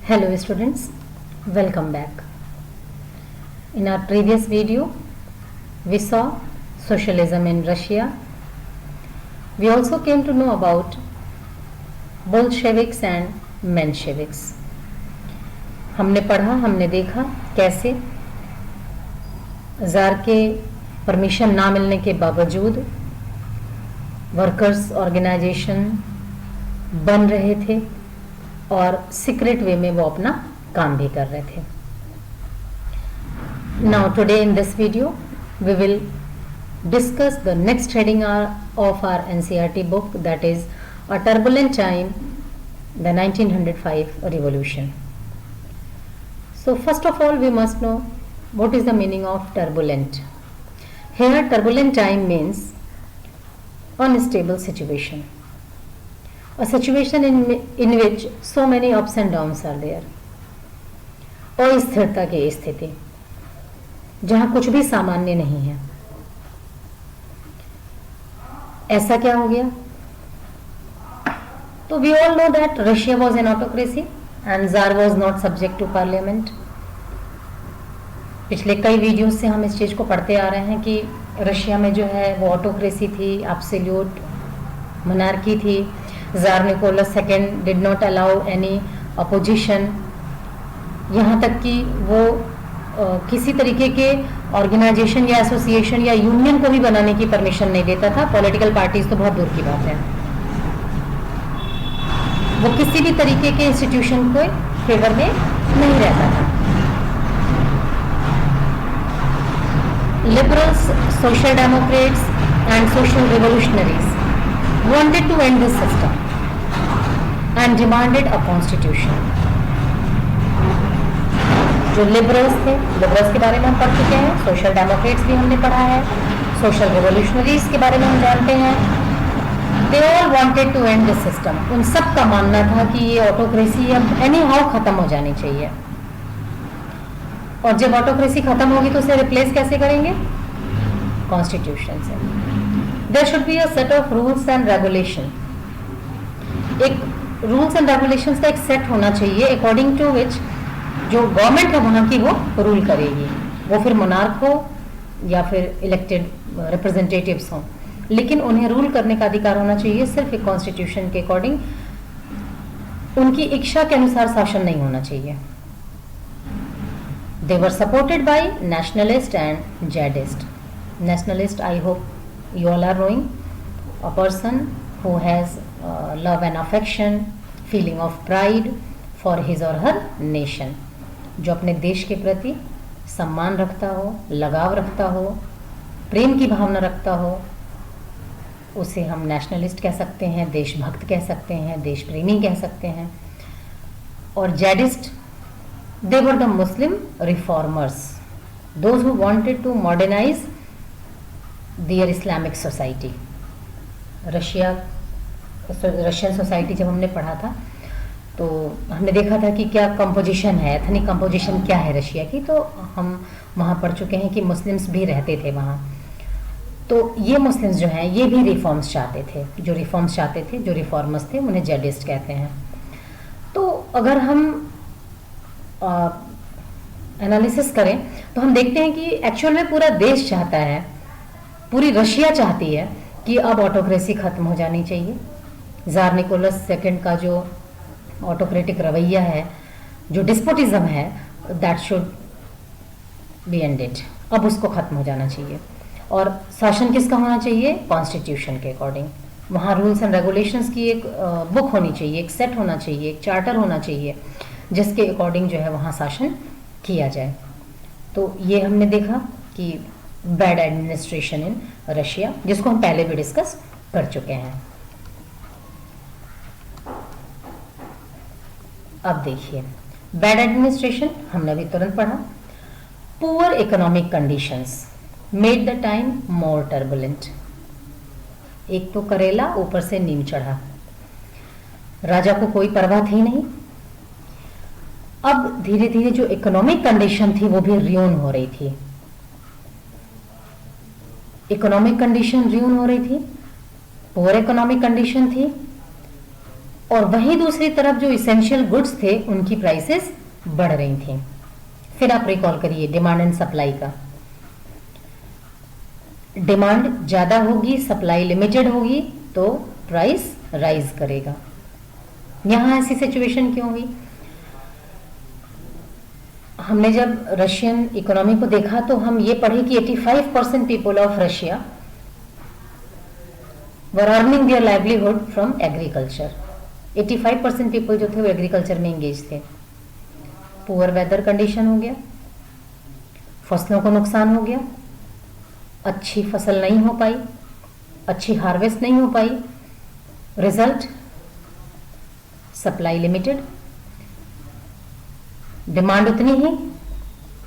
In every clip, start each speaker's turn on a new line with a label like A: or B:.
A: Hello students, welcome back. In our previous video, we saw socialism in Russia. We also came to know about Bolsheviks and Mensheviks. हमने पढ़ा, हमने देखा कैसे ज़ार के permission ना मिलने के बावजूद वर्कर्स ऑर्गेनाइजेशन बन रहे थे और सीक्रेट वे में वो अपना काम भी कर रहे थे. Now today in this video we will discuss the next heading of our NCERT book, that is A Turbulent Time, the 1905 Revolution. So first of all we must know what is the meaning of turbulent. Here turbulent time means unstable situation. A situation in which so many ups and downs are there. अस्थिरता की स्थिति जहां कुछ भी सामान्य नहीं है. ऐसा क्या हो गया? तो we all know that Russia was an autocracy and Tsar was not subject to parliament. पिछले कई वीडियोस से हम इस चीज को पढ़ते आ रहे हैं कि रशिया में जो है वो ऑटोक्रेसी थी, एब्सोल्यूट मोनार्की थी. Tsar Nicholas second did not allow any opposition. यहाँ तक कि वो किसी तरीके के ऑर्गेनाइजेशन या एसोसिएशन या यूनियन को भी बनाने की परमिशन नहीं देता था. पॉलिटिकल पार्टीज तो बहुत दूर की बात है. वो किसी भी तरीके के इंस्टीट्यूशन को फेवर में नहीं रहता था. Liberals, social Democrats and social revolutionaries wanted to end this system and demanded a constitution. जो लिबरल्स थे, लिबरल्स के बारे में हम पढ़ चुके हैं, सोशल डेमोक्रेट्स भी हमने पढ़ा है, सोशल रिवोल्यूशनरीज के बारे में हम जानते हैं. They all wanted to end this system. उन सब का मानना था कि ये ऑटोक्रेसी अब एनी हाउ खत्म हो जानी चाहिए. और जब ऑटोक्रेसी खत्म होगी तो उसे रिप्लेस कैसे करेंगे? कॉन्स्टिट्यूशन से. There should be a set of rules and regulation. एक rules and regulations का एक सेट होना चाहिए according to which जो गवर्नमेंट है वहाँ की वो रूल करेगी. वो फिर मोनार्क हो या फिर इलेक्टेड रिप्रेजेंटेटिव्स हों, लेकिन उन्हें रूल करने का अधिकार होना चाहिए सिर्फ एक कॉन्स्टिट्यूशन के अकॉर्डिंग. उनकी इच्छा के अनुसार शासन नहीं होना चाहिए. They were supported by nationalist and jihadist. Nationalist, I hope you all are knowing, a person who has love and affection, feeling of pride for his or her nation. जो अपने देश के प्रति सम्मान रखता हो, लगाव रखता हो, प्रेम की भावना रखता हो, उसे हम नेशनलिस्ट कह सकते हैं, देशभक्त कह सकते हैं, देश प्रेमी कह सकते हैं. और जैडिस्ट, they were the Muslim reformers, those who wanted to modernize their Islamic society. Russian society जब हमने पढ़ा था तो हमने देखा था कि क्या कंपोजिशन है, एथनिक कंपोजिशन क्या है रशिया की. तो हम वहाँ पढ़ चुके हैं कि मुस्लिम्स भी रहते थे वहाँ. तो ये मुस्लिम्स जो हैं ये भी रिफॉर्म्स चाहते थे. जो रिफॉर्म्स चाहते थे, जो रिफॉर्मर्स थे, उन्हें जेडिस्ट कहते हैं. तो अगर हम एनालिसिस करें तो हम देखते हैं कि एक्चुअल में पूरा देश चाहता है, पूरी रशिया चाहती है कि अब ऑटोक्रेसी खत्म हो जानी चाहिए. ज़ार निकोलस सेकंड का जो ऑटोक्रेटिक रवैया है, जो डिस्पोटिज्म है, दैट शुड बी एंडेड. अब उसको खत्म हो जाना चाहिए. और शासन किसका होना चाहिए? कॉन्स्टिट्यूशन के अकॉर्डिंग. वहाँ रूल्स एंड रेगुलेशंस की एक बुक होनी चाहिए, एक सेट होना चाहिए, एक चार्टर होना चाहिए, जिसके अकॉर्डिंग जो है वहाँ शासन किया जाए. तो ये हमने देखा कि बैड एडमिनिस्ट्रेशन इन रशिया, जिसको हम पहले भी डिस्कस कर चुके हैं. अब देखिए, बैड एडमिनिस्ट्रेशन हमने अभी तुरंत पढ़ा. Poor economic conditions made the time more turbulent. एक तो करेला ऊपर से नीम चढ़ा. राजा को कोई परवाह थी नहीं. अब धीरे धीरे जो इकोनॉमिक कंडीशन थी वो भी रियून हो रही थी. इकोनॉमिक कंडीशन रियून हो रही थी, पुअर इकोनॉमिक कंडीशन थी. और वहीं दूसरी तरफ जो इसेंशियल गुड्स थे उनकी प्राइसेस बढ़ रही थी। फिर आप रिकॉल करिए डिमांड एंड सप्लाई का। डिमांड ज्यादा होगी, सप्लाई लिमिटेड होगी, तो प्राइस राइज करेगा। यहां ऐसी सिचुएशन क्यों हुई? हमने जब रशियन इकोनॉमी को देखा तो हम ये पढ़े कि 85% people of Russia were earning their livelihood from agriculture. 85% people जो थे वो एग्रीकल्चर में एंगेज थे। पुअर वेदर कंडीशन हो गया, फसलों को नुकसान हो गया, अच्छी फसल नहीं हो पाई, अच्छी हार्वेस्ट नहीं हो पाई, रिजल्ट सप्लाई लिमिटेड, डिमांड उतनी ही,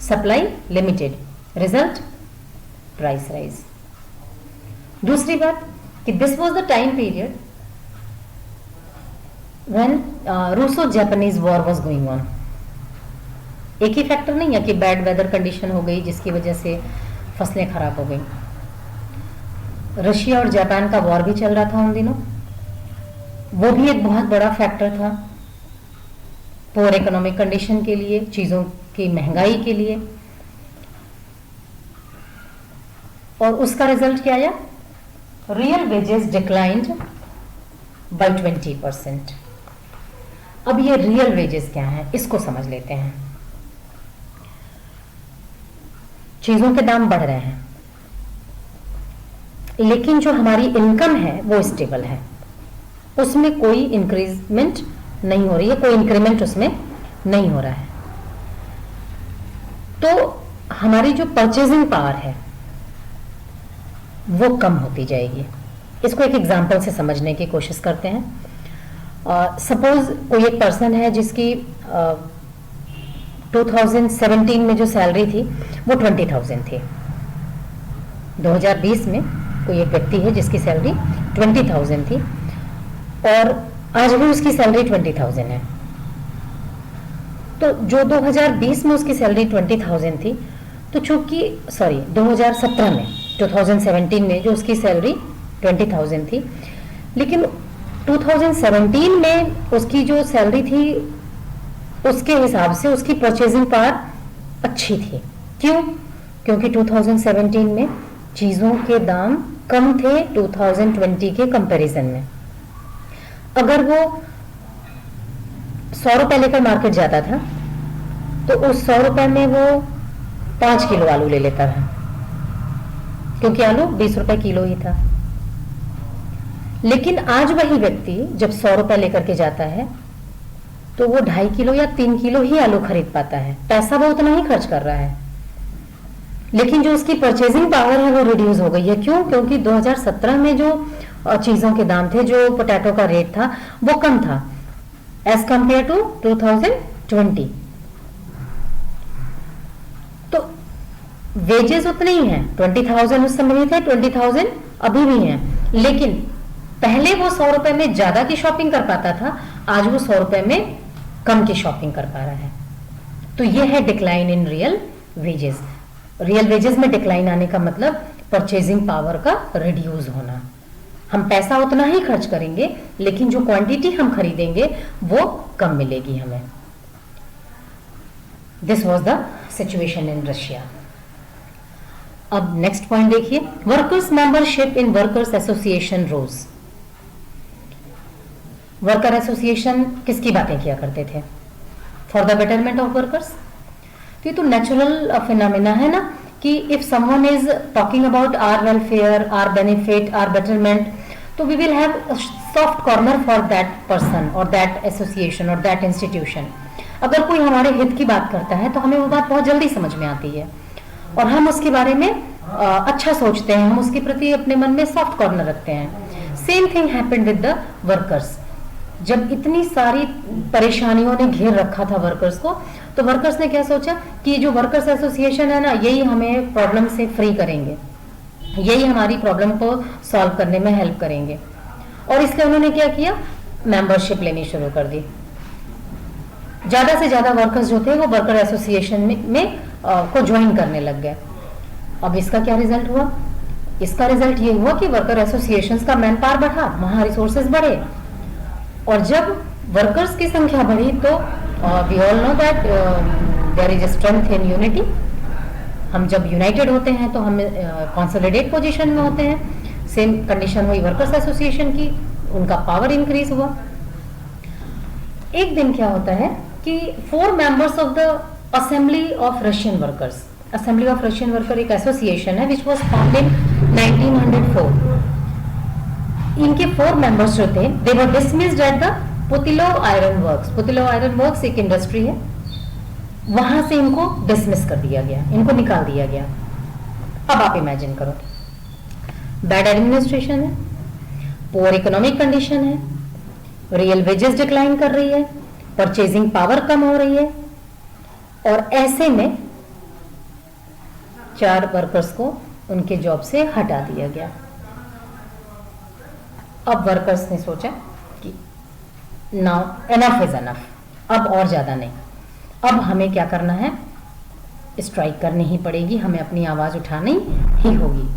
A: supply limited, result price rise. दूसरी बात कि this was the time period when Russo Japanese war was going on. एक ही फैक्टर नहीं है कि बैड वेदर कंडीशन हो गई जिसकी वजह से फसलें खराब हो गई। रशिया और जापान का वॉर भी चल रहा था उन दिनों, वो भी एक बहुत बड़ा फैक्टर था पुअर इकोनॉमिक कंडीशन के लिए, चीजों की महंगाई के लिए। और उसका रिजल्ट क्या आया? Real wages declined bye 20%। अब ये रियल वेजेस क्या है इसको समझ लेते हैं। चीजों के दाम बढ़ रहे हैं, लेकिन जो हमारी इनकम है वो स्टेबल है, उसमें कोई इंक्रीजमेंट नहीं हो रही है, कोई इंक्रीमेंट उसमें नहीं हो रहा है। तो हमारी जो परचेजिंग पावर है वो कम होती जाएगी। इसको एक एग्जांपल से समझने की कोशिश करते हैं। सपोज कोई एक पर्सन है जिसकी 2017 में जो सैलरी थी वो 20,000 थी। 2020 में कोई एक व्यक्ति है जिसकी सैलरी 20,000 थी और आज भी उसकी सैलरी 20,000 है। तो जो 2020 में उसकी सैलरी 20,000 थी, तो चूंकि 2017 में जो उसकी सैलरी 20,000 थी, लेकिन 2017 में उसकी जो सैलरी थी उसके हिसाब से उसकी परचेजिंग पावर अच्छी थी। क्यों? क्योंकि 2017 में चीजों के दाम कम थे 2020 के कंपैरिजन में। अगर वो 100 रुपए लेकर मार्केट जाता था तो उस 100 रुपए में वो 5 किलो आलू ले लेता था, क्योंकि आलू 20 रुपए किलो ही था। लेकिन आज वही व्यक्ति जब 100 रुपए लेकर के जाता है तो वो 2.5 किलो या 3 किलो ही आलू खरीद पाता है, पैसा वो उतना ही खर्च कर रहा है, लेकिन जो उसकी परचेजिंग पावर है वो रिड्यूस हो गई है। क्यों? क्योंकि 2017 में जो चीजों के दाम थे, जो पोटैटो का रेट था वो कम था एज कंपेयर टू 2020। तो वेजेस उतने ही हैं, 20,000 उस समय थे, 20,000 अभी भी हैं, लेकिन पहले वो 100 रुपए में ज्यादा की शॉपिंग कर पाता था, आज वो 100 रुपए में कम की शॉपिंग कर पा रहा है। तो ये है decline in real wages. Real wages में डिक्लाइन आने का मतलब परचेजिंग पावर का रिड्यूस होना। हम पैसा उतना ही खर्च करेंगे, लेकिन जो क्वांटिटी हम खरीदेंगे वो कम मिलेगी हमें। This was the situation in Russia. अब नेक्स्ट पॉइंट देखिए, workers membership in workers association rose. Worker association किसकी बातें किया करते थे? For the betterment of workers. तो ये तो नेचुरल फिनोमेना है ना कि if someone is talking about our welfare, our benefit, our betterment, तो we will have soft corner for that person और दैट एसोसिएशन और दैट इंस्टीट्यूशन। अगर कोई हमारे हित की बात करता है तो हमें वो बात बहुत जल्दी समझ में आती है और हम उसके बारे में अच्छा सोचते हैं, हम उसके प्रति अपने मन में सॉफ्ट कॉर्नर रखते हैं। Same thing happened with the workers. जब इतनी सारी परेशानियों ने घेर रखा था वर्कर्स को, तो वर्कर्स ने क्या सोचा कि जो वर्कर्स एसोसिएशन है ना, यही हमें प्रॉब्लम से फ्री करेंगे, यही हमारी प्रॉब्लम को सॉल्व करने में हेल्प करेंगे। और इसलिए उन्होंने क्या किया, मेंबरशिप लेनी शुरू कर दी। ज्यादा से ज्यादा वर्कर्स जो थे वो वर्कर एसोसिएशन में को ज्वाइन करने लग गए। अब इसका क्या रिजल्ट हुआ? इसका रिजल्ट ये हुआ कि वर्कर एसोसिएशंस का मैन पावर बढ़ा, वहां रिसोर्सेज बढ़े, और जब वर्कर्स की संख्या बढ़ी तो we all know that there is strength in unity. हम जब यूनाइटेड होते हैं तो हम कंसोलिडेट पोजीशन में होते हैं। सेम कंडीशन हुई वर्कर्स एसोसिएशन की, उनका पावर इंक्रीज हुआ। एक दिन क्या होता है कि 4 members of the assembly of Russian workers, assembly of Russian worker एक एसोसिएशन है विच वॉज फाउंड इन 1904। इनके 4 मेंबर्स जो थे they were dismissed at the Putilov iron works. Putilov iron works एक इंडस्ट्री है, वहां से इनको डिसमिस कर दिया गया, इनको निकाल दिया गया। अब आप इमेजिन करो, बैड एडमिनिस्ट्रेशन है, पुअर इकोनॉमिक कंडीशन है, रियल वेजेस डिक्लाइन कर रही है, परचेजिंग पावर कम हो रही है, और ऐसे में 4 वर्कर्स को उनके जॉब से हटा दिया गया। अब वर्कर्स ने सोचा कि नाउ एनफ इज एनफ, अब और ज्यादा नहीं, अब हमें क्या करना है, स्ट्राइक करनी ही पड़ेगी, हमें अपनी आवाज उठानी ही होगी।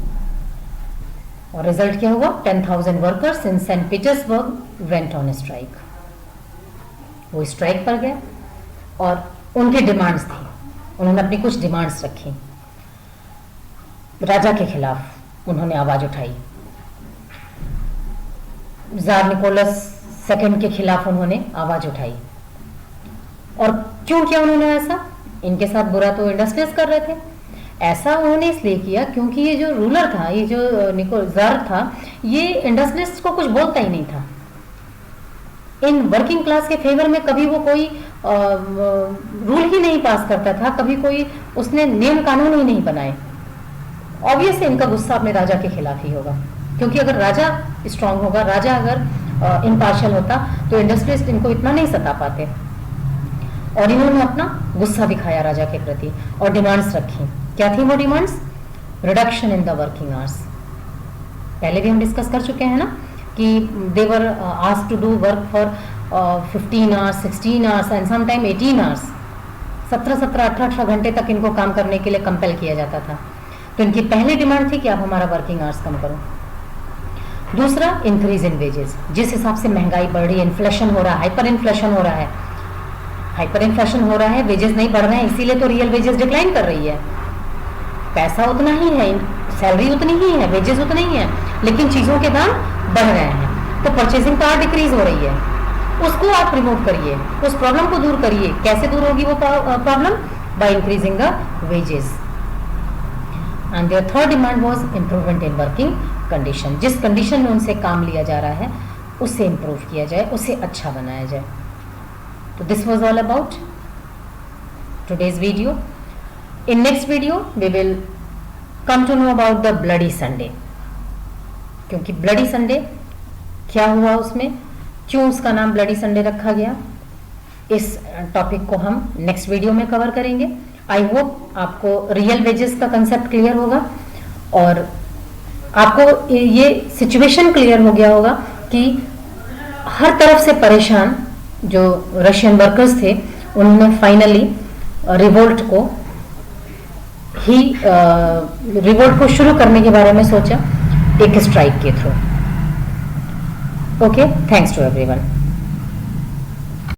A: और रिजल्ट क्या हुआ, 10,000 workers in Saint Petersburg went on strike. वो स्ट्राइक पर गए और उनकी डिमांड्स थी, उन्होंने अपनी कुछ डिमांड्स रखी, राजा के खिलाफ उन्होंने आवाज उठाई, जार निकोलस सेकंड के खिलाफ उन्होंने आवाज उठाई। और क्यों किया उन्होंने ऐसा, इनके साथ बुरा तो इंडस्ट्रियलिस्ट कर रहे थे, ऐसा उन्होंने इसलिए किया क्योंकि ये जो रूलर था, ये जो जार था, ये इंडस्ट्रियलिस्ट को कुछ बोलता ही नहीं था। इन वर्किंग क्लास के फेवर में कभी वो कोई रूल ही नहीं पास करता था, कभी कोई उसने नियम कानून ही नहीं बनाए। ऑब्वियसली इनका गुस्सा अपने राजा के खिलाफ ही होगा, क्योंकि अगर राजा स्ट्रांग होगा, राजा अगर इम्पार्शियल होता तो इंडस्ट्रियलिस्ट इनको इतना नहीं सता पाते। और इन्होंने अपना गुस्सा दिखाया राजा के प्रति और डिमांड्स रखी। क्या थी वो demands, reduction in the working hours. पहले भी हम डिस्कस कर चुके हैं ना कि they were asked to do work for 15 hours, 16 hours and some time 18 hours. 17-17, 18 घंटे तक इनको काम करने के लिए कंपेल किया जाता था। तो इनकी पहली डिमांड थी कि आप हमारा वर्किंग आवर्स कम करो। दूसरा, इंक्रीज इन वेजेस। जिस हिसाब से महंगाई बढ़ रही है, इन्फ्लेशन हो रहा है, हाइपर इन्फ्लेशन हो रहा है, हाइपर इन्फ्लेशन हो रहा है, वेजेस नहीं बढ़ रहे हैं, इसीलिए तो रियल वेजेस डिक्लाइन कर रही है। पैसा उतना ही है, सैलरी उतनी ही है, वेजेस उतनी ही है, लेकिन चीजों के दाम बढ़ रहे हैं, तो परचेसिंग पावर डिक्रीज हो रही है। उसको आप रिमूव करिए, उस प्रॉब्लम को दूर करिए। कैसे दूर होगी वो problem, by increasing the wages. And there third demand was improvement in working condition. जिस कंडीशन में उनसे काम लिया जा रहा है उसे इम्प्रूव किया जाए, उसे अच्छा बनाया जाए। तो this was all about today's video. In next video we will come to know about the bloody Sunday, क्योंकि ब्लडी संडे क्या हुआ उसमें, क्यों उसका नाम ब्लडी संडे रखा गया, इस टॉपिक को हम नेक्स्ट वीडियो में कवर करेंगे। आई होप आपको रियल वेजेस का कंसेप्ट क्लियर होगा और आपको ये सिचुएशन क्लियर हो गया होगा कि हर तरफ से परेशान जो रशियन वर्कर्स थे उन्होंने फाइनली रिवोल्ट को शुरू करने के बारे में सोचा एक स्ट्राइक के through. Okay, thanks to everyone.